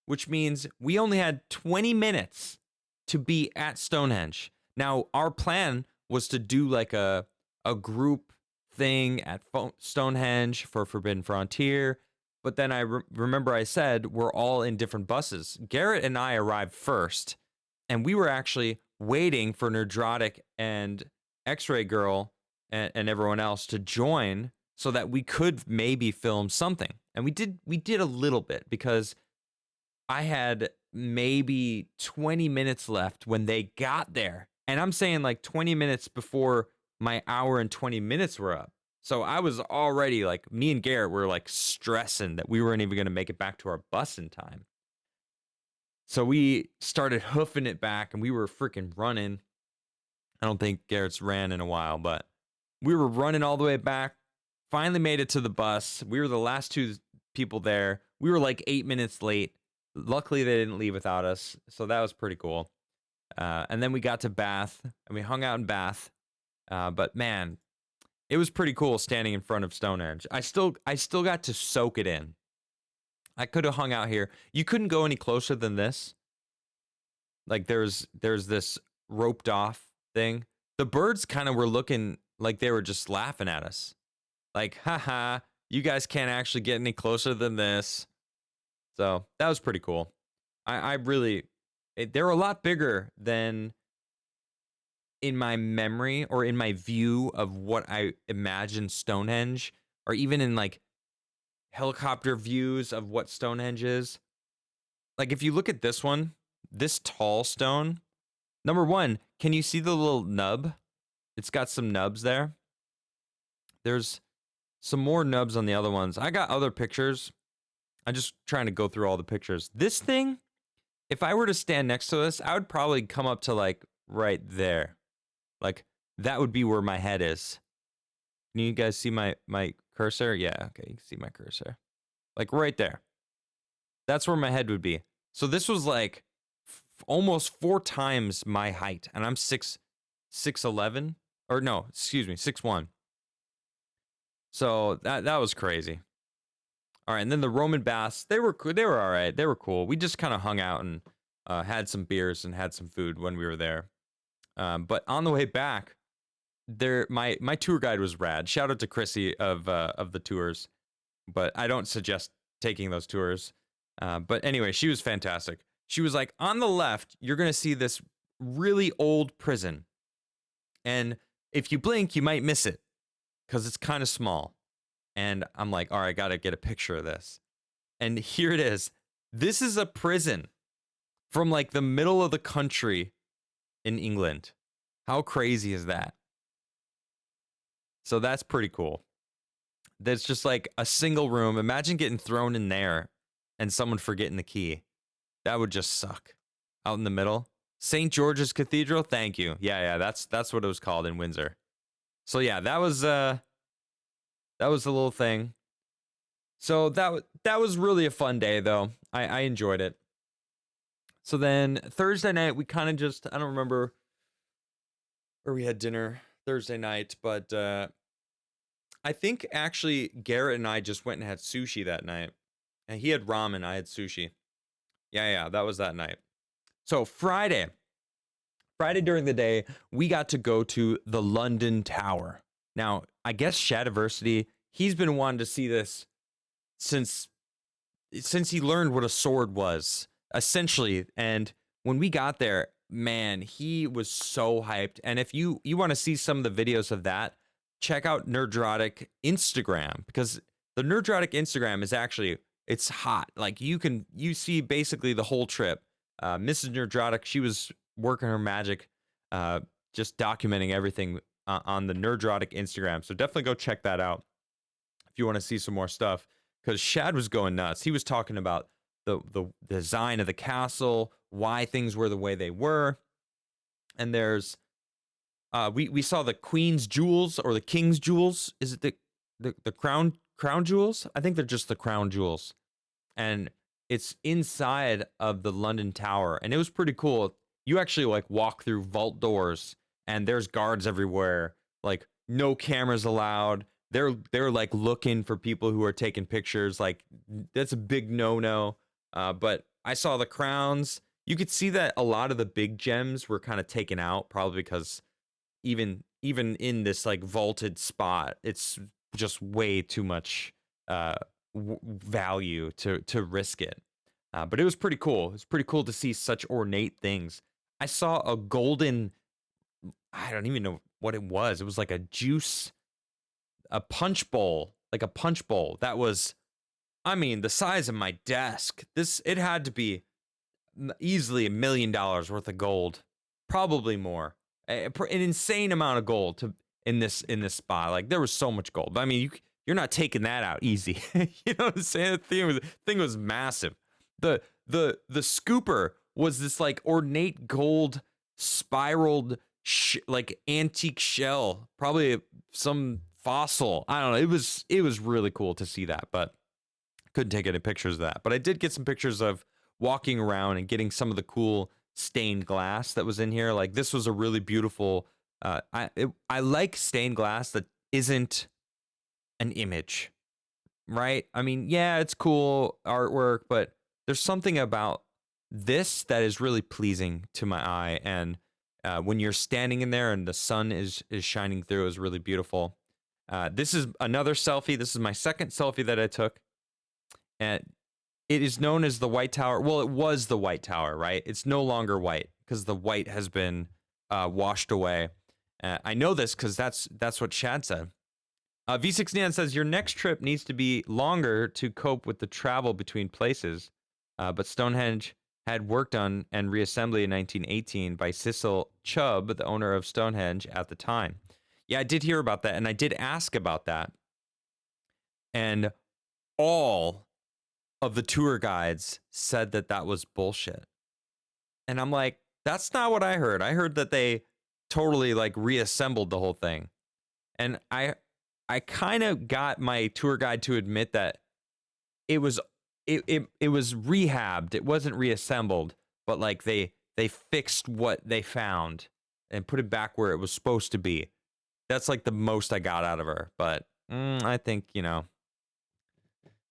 which means we only had 20 minutes to be at Stonehenge. Now, our plan was to do like a group thing at Stonehenge for Forbidden Frontier. But then I remember I said we're all in different buses. Garrett and I arrived first, and we were actually waiting for Nerdrotic and X-Ray Girl and everyone else to join so that we could maybe film something. And we did a little bit because I had maybe 20 minutes left when they got there. And I'm saying like 20 minutes before my hour and 20 minutes were up. So I was already like, me and Garrett were like stressing that we weren't even going to make it back to our bus in time. So we started hoofing it back and we were freaking running. I don't think Garrett's ran in a while, but we were running all the way back. Finally made it to the bus. We were the last two people there. We were like 8 minutes late. Luckily, they didn't leave without us. So that was pretty cool. And then we got to Bath and we hung out in Bath. But man, it was pretty cool standing in front of Stonehenge. I still got to soak it in. I could have hung out here. You couldn't go any closer than this. Like there's this roped off thing. The birds kind of were looking like they were just laughing at us. Like, haha, you guys can't actually get any closer than this. So that was pretty cool. I really, they were a lot bigger than in my memory or in my view of what I imagine Stonehenge, or even in like helicopter views of what Stonehenge is. Like if you look at this one, this tall stone, number one, can you see the little nub? It's got some nubs there. There's some more nubs on the other ones. I got other pictures. I'm just trying to go through all the pictures. This thing, if I were to stand next to this, I would probably come up to like right there. Like that would be where my head is. Can you guys see my cursor? Yeah, okay, you can see my cursor. Like right there. That's where my head would be. So this was like almost 4 times my height, and I'm 6'11", or no, excuse me, 6'1". So that was crazy. All right, and then the Roman baths, they were all right. They were cool. We just kind of hung out and had some beers and had some food when we were there. But on the way back, my tour guide was rad. Shout out to Chrissy of the tours, but I don't suggest taking those tours. But anyway, she was fantastic. She was like, on the left, you're gonna see this really old prison, and if you blink, you might miss it because it's kind of small. And I'm like, all right, I gotta get a picture of this. And here it is. This is a prison from like the middle of the country in England. How crazy is that? So that's pretty cool. That's just like a single room. Imagine getting thrown in there and someone forgetting the key. That would just suck. Out in the middle. St. George's Cathedral, thank you. Yeah, that's what it was called in Windsor. So yeah, that was the little thing. So that was really a fun day though. I enjoyed it. So then Thursday night we kind of just, I don't remember where we had dinner Thursday night, but I think actually Garrett and I just went and had sushi that night. And he had ramen, I had sushi. Yeah, that was that night. So Friday during the day, we got to go to the London Tower. Now, I guess Shadiversity, he's been wanting to see this since he learned what a sword was, essentially. And when we got there, man, he was so hyped. And if you want to see some of the videos of that, check out Nerdrotic Instagram, because the Nerdrotic Instagram is actually, it's hot. Like you see basically the whole trip. Mrs. Nerdrotic, she was working her magic, just documenting everything on the Nerdrotic Instagram. So definitely go check that out if you want to see some more stuff, because Shad was going nuts. He was talking about the design of the castle, why things were the way they were. And there's we saw the Queen's jewels or the King's jewels. Is it the crown jewels? I think they're just the crown jewels. And it's inside of the London Tower, and it was pretty cool. You actually like walk through vault doors and there's guards everywhere. Like no cameras allowed. They're like looking for people who are taking pictures. Like that's a big no-no. But I saw the crowns. You could see that a lot of the big gems were kind of taken out, probably because even in this like vaulted spot, it's just way too much value to risk it. But it was pretty cool. It's pretty cool to see such ornate things. I saw a golden, I don't even know what it was. It was like a juice, a punch bowl, like a punch bowl that was, I mean, the size of my desk. It had to be easily $1 million worth of gold, probably more. An insane amount of gold in this spot. Like there was so much gold. I mean, you're not taking that out easy. You know what I'm saying? The thing was massive. The scooper was this like ornate gold spiraled like antique shell, probably some fossil. I don't know. It was really cool to see that, but couldn't take any pictures of that. But I did get some pictures of walking around and getting some of the cool stained glass that was in here. Like this was a really beautiful. I like stained glass that isn't an image, right? I mean, yeah, it's cool artwork, but there's something about this that is really pleasing to my eye. And when you're standing in there and the sun is shining through, is really beautiful. This is another selfie. This is my second selfie that I took. And it is known as the White Tower. Well, it was the White Tower, right? It's no longer white because the white has been washed away. I know this because that's what Shad said. V69 says, your next trip needs to be longer to cope with the travel between places. But Stonehenge had work done and reassembly in 1918 by Cecil Chubb, the owner of Stonehenge at the time. Yeah, I did hear about that, and I did ask about that. And all of the tour guides said that was bullshit. And I'm like, that's not what I heard. I heard that they totally like reassembled the whole thing. And I kind of got my tour guide to admit that it was rehabbed. It wasn't reassembled, but like they fixed what they found and put it back where it was supposed to be. That's like the most I got out of her. But I think, you know.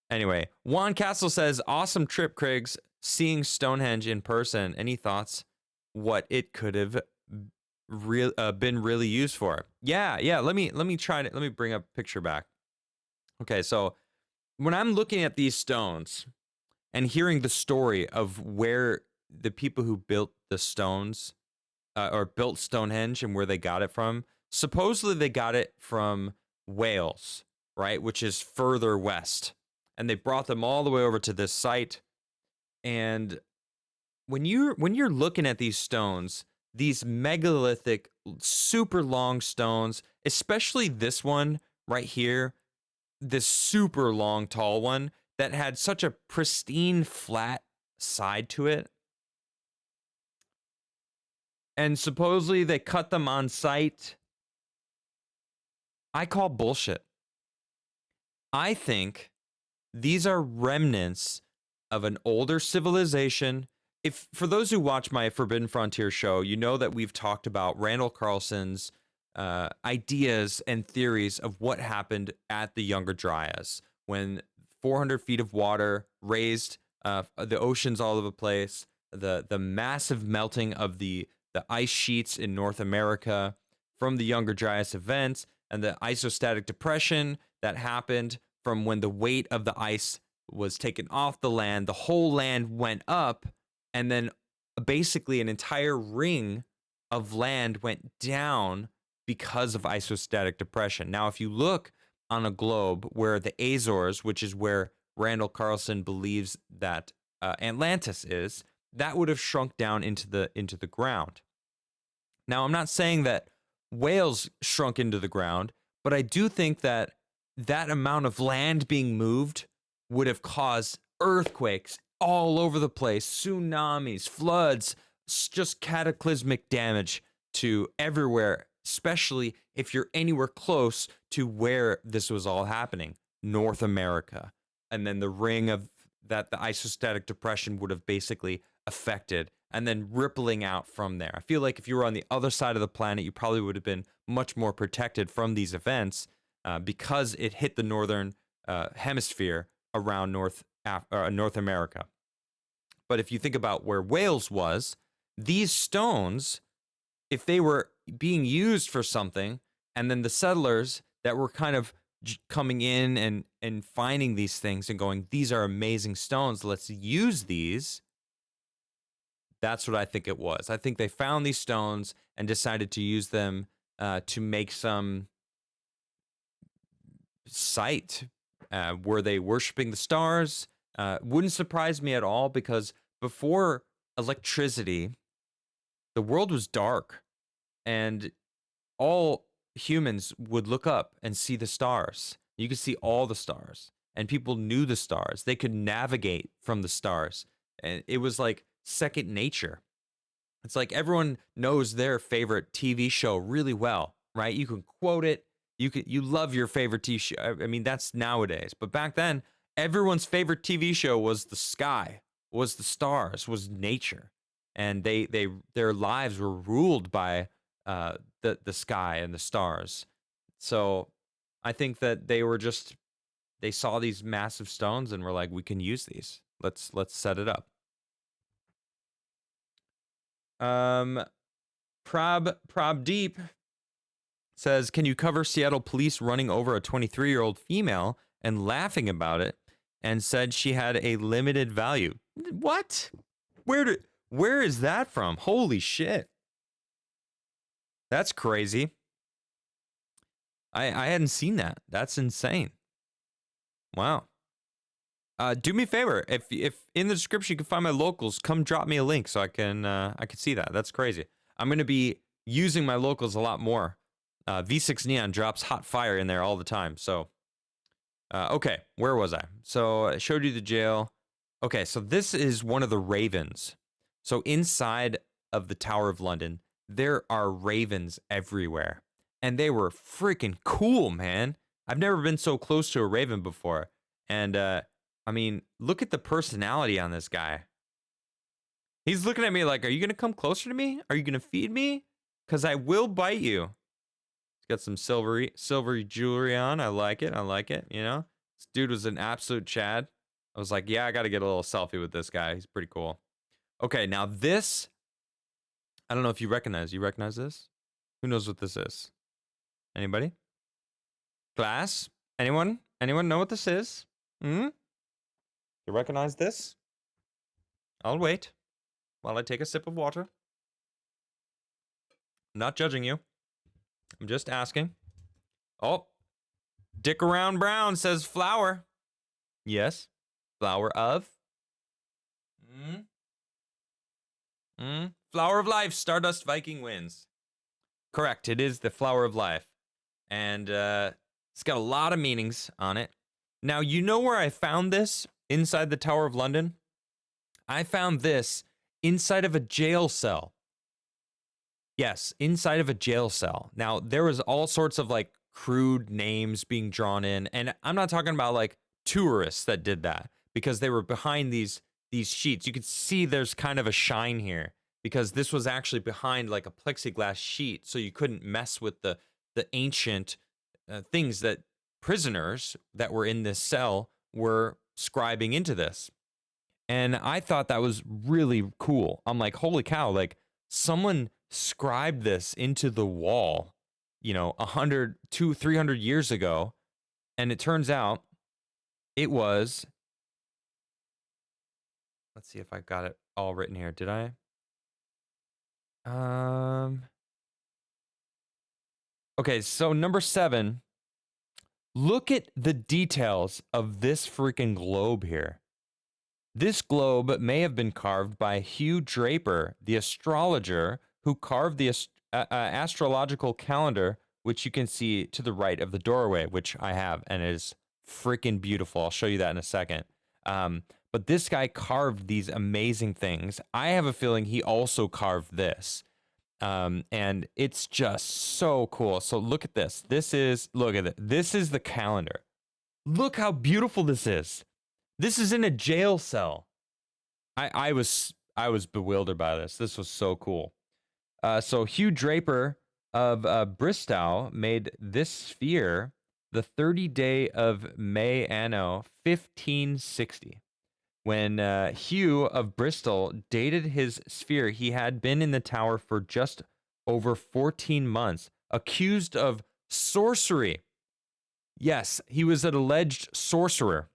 Anyway, Juan Castle says, awesome trip, Criggs. Seeing Stonehenge in person. Any thoughts what it could have been really used for? Yeah. Let me bring up a picture back. Okay, so when I'm looking at these stones and hearing the story of where the people who built the stones or built Stonehenge and where they got it from, supposedly they got it from Wales, right, which is further west. And they brought them all the way over to this site. And when you're looking at these stones, these megalithic, super long stones, especially this one right here, this super long, tall one that had such a pristine, flat side to it. And supposedly they cut them on site. I call bullshit. I think these are remnants of an older civilization. If for those who watch my Forbidden Frontier show, you know that we've talked about Randall Carlson's ideas and theories of what happened at the Younger Dryas when 400 feet of water raised the oceans all over the place, the massive melting of the ice sheets in North America from the Younger Dryas events, and the isostatic depression that happened from when the weight of the ice was taken off the land. The whole land went up, and then basically an entire ring of land went down because of isostatic depression. Now, if you look on a globe where the Azores, which is where Randall Carlson believes that Atlantis is, that would have shrunk down into the ground. Now, I'm not saying that Wales shrunk into the ground, but I do think that amount of land being moved would have caused earthquakes all over the place, tsunamis, floods, just cataclysmic damage to everywhere, especially if you're anywhere close to where this was all happening, North America. And then the ring of that the isostatic depression would have basically affected and then rippling out from there. I feel like if you were on the other side of the planet, you probably would have been much more protected from these events because it hit the northern hemisphere around North America. But if you think about where Wales was, these stones, if they were being used for something, and then the settlers that were kind of coming in and finding these things and going, these are amazing stones. Let's use these. That's what I think it was. I think they found these stones and decided to use them to make some site. Were they worshiping the stars? Wouldn't surprise me at all, because before electricity, the world was dark, and all humans would look up and see the stars. You could see all the stars, and people knew the stars. They could navigate from the stars, and it was like second nature. It's like everyone knows their favorite TV show really well, right? You can quote it. You love your favorite TV show. I mean, that's nowadays, but back then, everyone's favorite TV show was the sky, was the stars, was nature, and their lives were ruled by the sky and the stars. So I think that they saw these massive stones and were like, we can use these. Let's set it up. Prob Deep says, can you cover Seattle police running over a 23-year-old female and laughing about it, and said she had a limited value? What? Where is that from? Holy shit. That's crazy. I hadn't seen that. That's insane. Wow. Do me a favor. If in the description you can find my locals, come drop me a link so I can see that. That's crazy. I'm gonna be using my locals a lot more. V6 Neon drops hot fire in there all the time. So, okay, where was I? So I showed you the jail. Okay, so this is one of the ravens. So inside of the Tower of London, there are ravens everywhere, and they were freaking cool, man. I've never been so close to a raven before, and I mean, look at the personality on this guy. He's looking at me like, are you gonna come closer to me? Are you gonna feed me? Because I will bite you. He's got some silvery jewelry on. I like it. You know, this dude was an absolute Chad. I was like, yeah, I got to get a little selfie with this guy. He's pretty cool. Okay, now this, I don't know if you recognize. You recognize this? Who knows what this is? Anybody? Class? Anyone? Anyone know what this is? You recognize this? I'll wait while I take a sip of water. I'm not judging you. I'm just asking. Oh, Dick Around Brown says flower. Yes. Flower of? Flower of Life, Stardust Viking wins. Correct, it is the Flower of Life. And it's got a lot of meanings on it. Now, you know where I found this? Inside the Tower of London? I found this inside of a jail cell. Yes, inside of a jail cell. Now, there was all sorts of like crude names being drawn in, and I'm not talking about like tourists that did that, because they were behind these sheets. You could see there's kind of a shine here, because this was actually behind like a plexiglass sheet, so you couldn't mess with the ancient things that prisoners that were in this cell were scribing into this. And I thought that was really cool. I'm like, holy cow, like someone scribed this into the wall, you know, 100, 200, 300 years ago. And it turns out it was, let's see if I got it all written here. Did I? Okay, so number 7, look at the details of this freaking globe here. This globe may have been carved by Hugh Draper, the astrologer who carved the astrological calendar, which you can see to the right of the doorway, which I have, and it is freaking beautiful. I'll show you that in a second. But this guy carved these amazing things. I have a feeling he also carved this. And it's just so cool. So look at this. Look at it. This is the calendar. Look how beautiful this is. This is in a jail cell. I was bewildered by this. This was so cool. So Hugh Draper of Bristow made this sphere the 30th day of May anno 1560. When Hugh of Bristol dated his sphere, he had been in the tower for just over 14 months, accused of sorcery. Yes, he was an alleged sorcerer.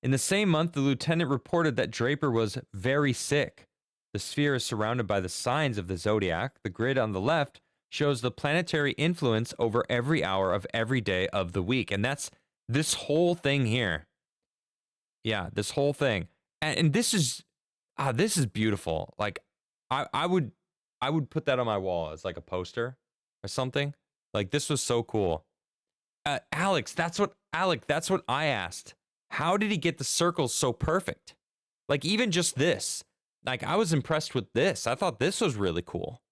In the same month, the lieutenant reported that Draper was very sick. The sphere is surrounded by the signs of the zodiac. The grid on the left shows the planetary influence over every hour of every day of the week. And that's this whole thing here. Yeah, this whole thing. And this is beautiful. Like I would put that on my wall as like a poster or something. Like this was so cool. Alex, that's what I asked. How did he get the circles so perfect? Like even just this. Like I was impressed with this. I thought this was really cool.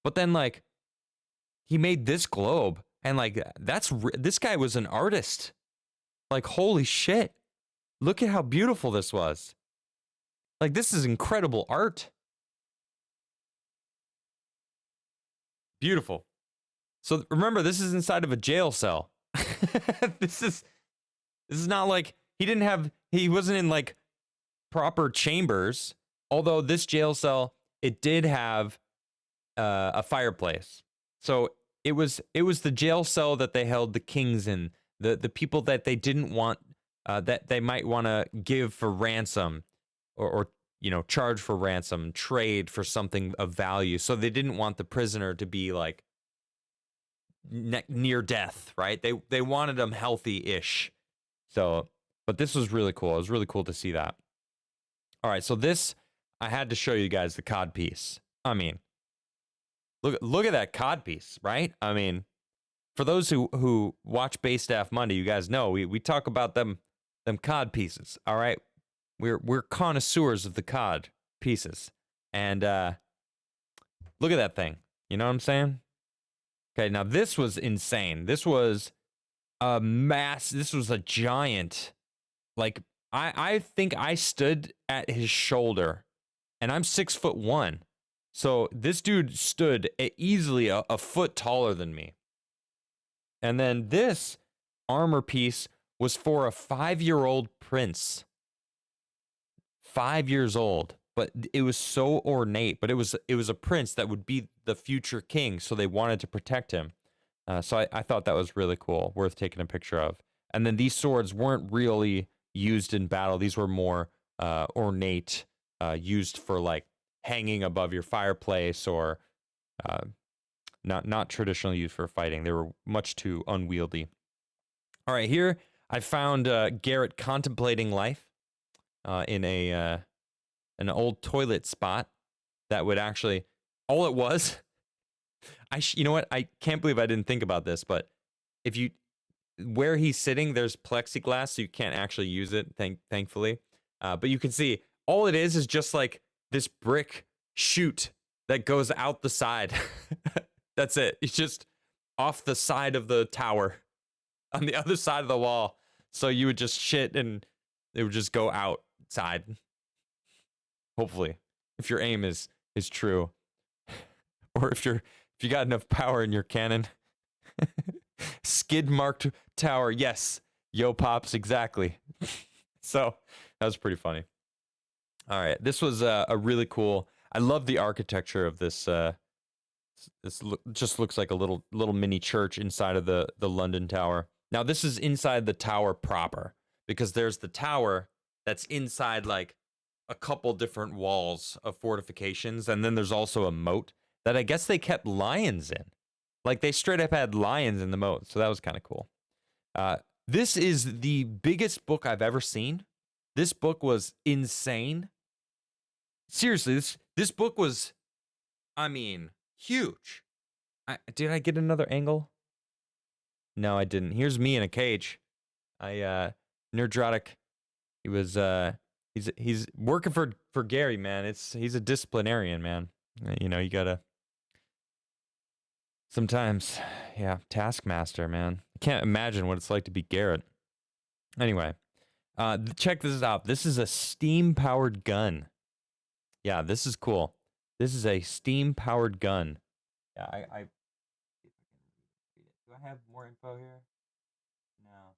But then like he made this globe and like this guy was an artist. Like holy shit. Look at how beautiful this was. Like this is incredible art. Beautiful. So remember, this is inside of a jail cell. This is not like he wasn't in like proper chambers. Although this jail cell, it did have a fireplace. So it was the jail cell that they held the kings in, the people that they didn't want, that they might want to give for ransom, or you know, charge for ransom, trade for something of value. So they didn't want the prisoner to be like near death, right? They wanted them healthy-ish. So, but this was really cool. It was really cool to see that. All right, so this, I had to show you guys the cod piece. I mean, look at that cod piece, right? I mean, for those who watch Base Staff Monday, you guys know we talk about them cod pieces. All right, we're connoisseurs of the cod pieces, and look at that thing. You know what I'm saying? Okay, now this was insane. This was this was a giant. Like I think I stood at his shoulder, and I'm 6'1". So this dude stood easily a foot taller than me. And then this armor piece was for a 5-year-old prince. 5 years old, but it was so ornate. But it was a prince that would be the future king, so they wanted to protect him. So I thought that was really cool, worth taking a picture of. And then these swords weren't really used in battle. These were more ornate, used for like hanging above your fireplace, or not traditionally used for fighting. They were much too unwieldy. All right, here I found Garrett contemplating life in an old toilet spot that would actually, all it was, you know what? I can't believe I didn't think about this, but where he's sitting, there's plexiglass, so you can't actually use it, thankfully. But you can see, all it is just like this brick chute that goes out the side. That's it. It's just off the side of the tower, on the other side of the wall. So you would just shit and it would just go outside. Hopefully, if your aim is true, or if you got enough power in your cannon. Skid marked tower. Yes. Yo pops, exactly. So that was pretty funny. All right, this was a really cool. I love the architecture of this. Just looks like a little mini church inside of the London Tower. Now this is inside the tower proper, because there's the tower that's inside like a couple different walls of fortifications, and then there's also a moat that I guess they kept lions in. Like they straight up had lions in the moat, so that was kind of cool. This is the biggest book I've ever seen. This book was insane. Seriously, this book was, I mean, huge. Did I get another angle? No, I didn't. Here's me in a cage. Nerdrotic. He was he's working for Gary, man. He's a disciplinarian, man. You know, you gotta sometimes, yeah, taskmaster, man. I can't imagine what it's like to be Garrett. Anyway, check this out. This is a steam-powered gun. Yeah, this is cool. This is a steam-powered gun. Yeah, I do I have more info here? No.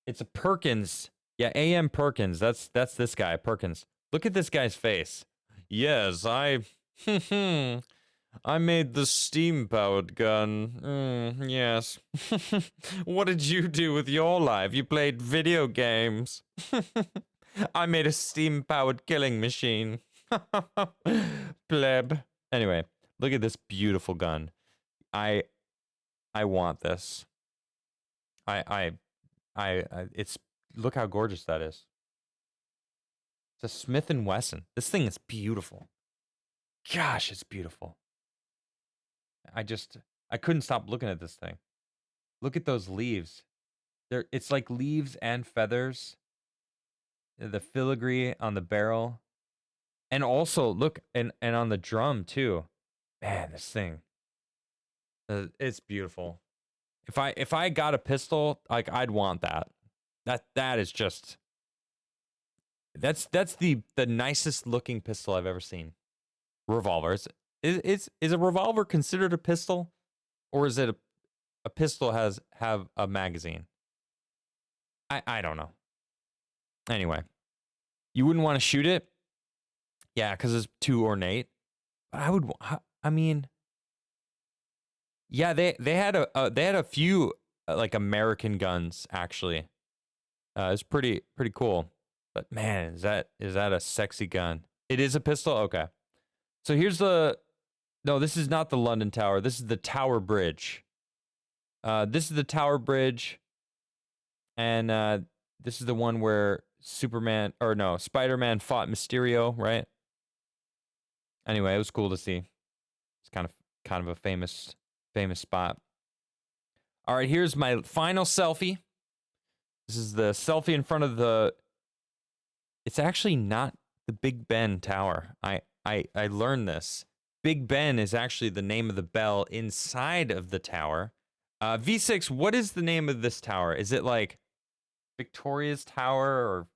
It's a Perkins. Yeah, AM Perkins. That's this guy, Perkins. Look at this guy's face. Yes, I made the steam-powered gun. Yes. What did you do with your life? You played video games. I made a steam-powered killing machine. Pleb. Anyway, look at this beautiful gun. I want this. It's, look how gorgeous that is. It's a Smith & Wesson. This thing is beautiful. Gosh, it's beautiful. I couldn't stop looking at this thing. Look at those leaves. It's like leaves and feathers. The filigree on the barrel. And also, look, and on the drum, too. Man, this thing. It's beautiful. If I got a pistol, like, I'd want that. That is just... That's the nicest looking pistol I've ever seen. Revolvers. Is a revolver considered a pistol? Or is it a pistol have a magazine? I don't know. Anyway. You wouldn't want to shoot it? Yeah, because it's too ornate. But I mean... Yeah, they had a few like American guns, actually. It's pretty cool. But man, is that a sexy gun? It is a pistol? Okay. So here's the... No, this is not the London Tower. This is the Tower Bridge. This is the Tower Bridge. And this is the one where Spider-Man fought Mysterio, right? Anyway, it was cool to see. It's kind of a famous spot. All right, here's my final selfie. This is the selfie in front of the... It's actually not the Big Ben Tower. I learned this. Big Ben is actually the name of the bell inside of the tower. V6, what is the name of this tower? Is it like Victoria's Tower or...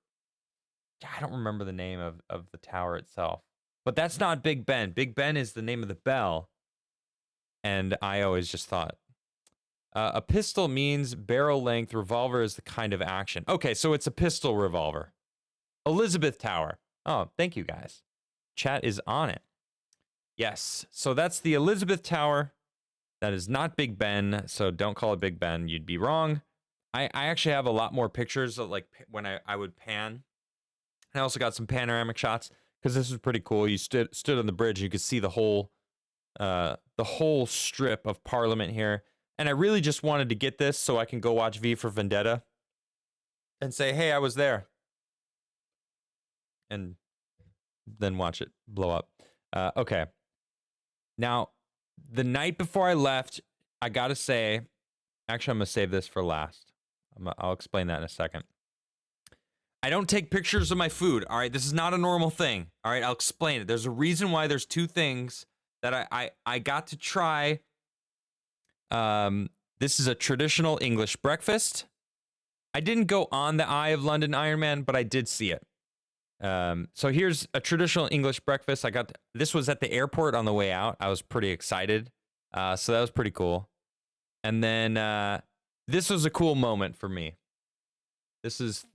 I don't remember the name of the tower itself. But that's not Big Ben. Big Ben is the name of the bell. And I always just thought... a pistol means barrel length. Revolver is the kind of action. Okay, so it's a pistol revolver. Elizabeth Tower. Oh, thank you guys. Chat is on it. Yes, so that's the Elizabeth Tower. That is not Big Ben, so don't call it Big Ben. You'd be wrong. I actually have a lot more pictures of like when I would pan. I also got some panoramic shots because this is pretty cool. You stood on the bridge, you could see the whole strip of Parliament here. And I really just wanted to get this so I can go watch V for Vendetta and say, hey, I was there. And then watch it blow up. Okay. Now, the night before I left, I gotta say, actually, I'm gonna save this for last. I'll explain that in a second. I don't take pictures of my food. All right, this is not a normal thing. All right, I'll explain it. There's a reason why there's two things that I got to try. This is a traditional English breakfast. I didn't go on the Eye of London Ironman, but I did see it. So here's a traditional English breakfast. This was at the airport on the way out. I was pretty excited. So that was pretty cool. And then, this was a cool moment for me. This is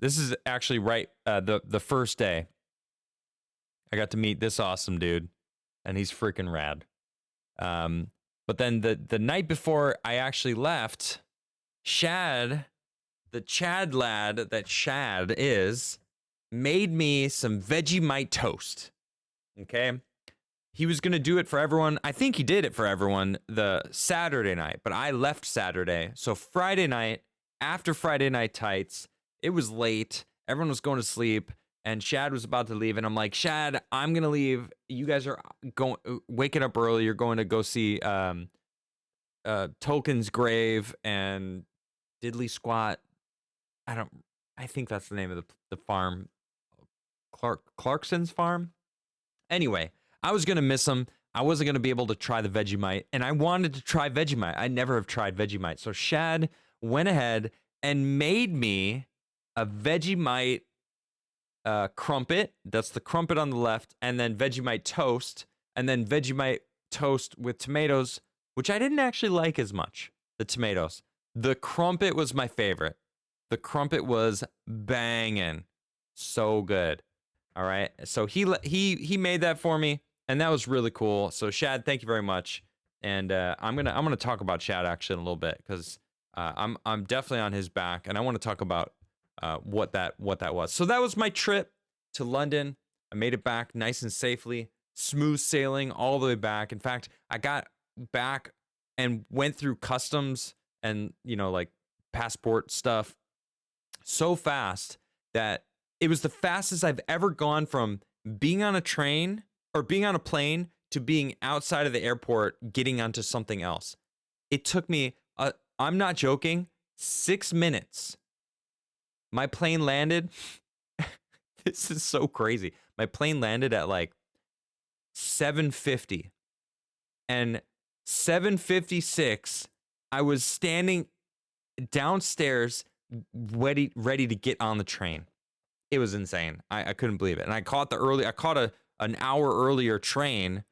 actually right, the first day. I got to meet this awesome dude, and he's freaking rad. But then the night before I actually left, Shad, the Chad lad that Shad is, made me some Vegemite toast. Okay? He was going to do it for everyone. I think he did it for everyone the Saturday night, but I left Saturday. So Friday night, after Friday Night Tights, it was late. Everyone was going to sleep, and Shad was about to leave. And I'm like, Shad, I'm going to leave. You guys are waking up early. You're going to go see Tolkien's grave and Diddley Squat. I think that's the name of the farm. Clarkson's farm. Anyway, I was going to miss him. I wasn't going to be able to try the Vegemite, and I wanted to try Vegemite. I never have tried Vegemite. So Shad went ahead and made me a Vegemite crumpet. That's the crumpet on the left, and then Vegemite toast, and then Vegemite toast with tomatoes, which I didn't actually like as much, the tomatoes. The crumpet was my favorite. The crumpet was banging. So good. All right. So he made that for me. and that was really cool. So Shad, thank you very much. And I'm gonna talk about Shad actually in a little bit because I'm definitely on his back, and I want to talk about what that was. So that was my trip to London. I made it back nice and safely, smooth sailing all the way back. In fact, I got back and went through customs and like passport stuff so fast that it was the fastest I've ever gone from being on a train or being on a plane to being outside of the airport getting onto something else. It took me, I'm not joking, 6 minutes. My plane landed. This is so crazy. My plane landed at like 7:50, and 7:56 I was standing downstairs ready to get on the train. It was insane. I couldn't believe it. And I caught an hour earlier train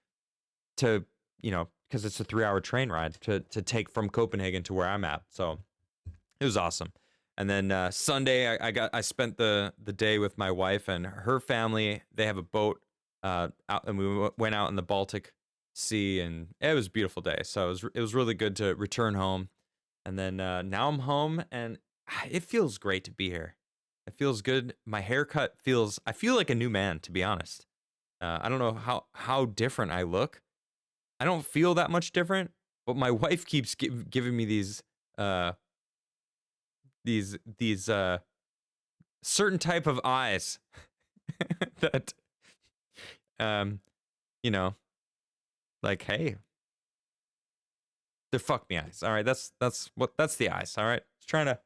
to, because it's a 3-hour train ride to take from Copenhagen to where I'm at. So it was awesome. And then Sunday, I spent the day with my wife and her family. They have a boat out, and we went out in the Baltic Sea, and it was a beautiful day. So it was really good to return home. And then now I'm home, and it feels great to be here. It feels good. My haircut I feel like a new man, to be honest. I don't know how different I look. I don't feel that much different, but my wife keeps giving me these certain type of eyes that you know like, hey, they're fuck me eyes. All right, that's the eyes. All right, trying to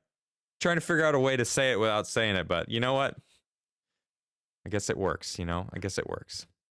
figure out a way to say it without saying it, but you know what, I guess it works. I guess it works.